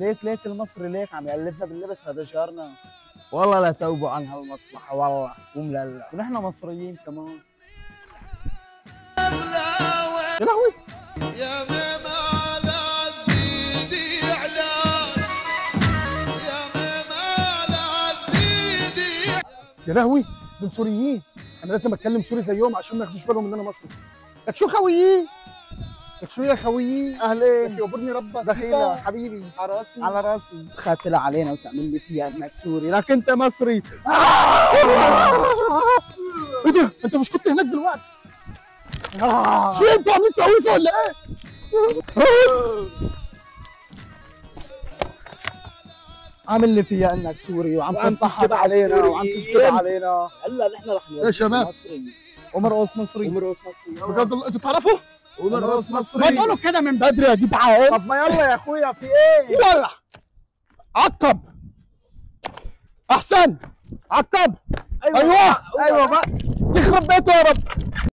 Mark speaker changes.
Speaker 1: ليك المصري ليك عم يقلدنا باللبس هذا جارنا. والله لا توبوا عن هالمصلحة والله ومللا، ونحن مصريين كمان.
Speaker 2: يا لهوي
Speaker 3: يا ماما لا تزيدي اعلان، يا ماما لا تزيدي.
Speaker 2: يا لهوي دول سوريين، انا لازم اتكلم سوري زيهم عشان ما ياخدوش بالهم ان انا مصري. لك شو خويي؟ لك شو يا خويي؟
Speaker 1: اهلين.
Speaker 2: لك يقبرني ربك.
Speaker 1: دخيلة حبيبي
Speaker 2: على راسي
Speaker 1: على راسي. تخاتلها علينا وتعمل لي فيها انك سوري، لك انت مصري.
Speaker 2: ايه ده؟ انت مش كنت هناك دلوقتي؟ في انتوا عاملين تعويذه ولا ايه؟
Speaker 1: عامل لي فيها انك سوري وعم تنتحر علينا وعم تشتغل علينا. هلا نحن رح
Speaker 2: يا شباب
Speaker 1: مصري ومرقص مصري
Speaker 2: بجد الله انتوا تعرفوا؟
Speaker 1: ومرقص مصري.
Speaker 2: ما تقولوا كده من بدري يا جدعان.
Speaker 1: طب ما يلا يا اخويا في ايه؟
Speaker 2: يلا عقب احسن عقب.
Speaker 1: ايوه
Speaker 2: ايوه
Speaker 1: بقى
Speaker 2: يخرب بيته يا رب.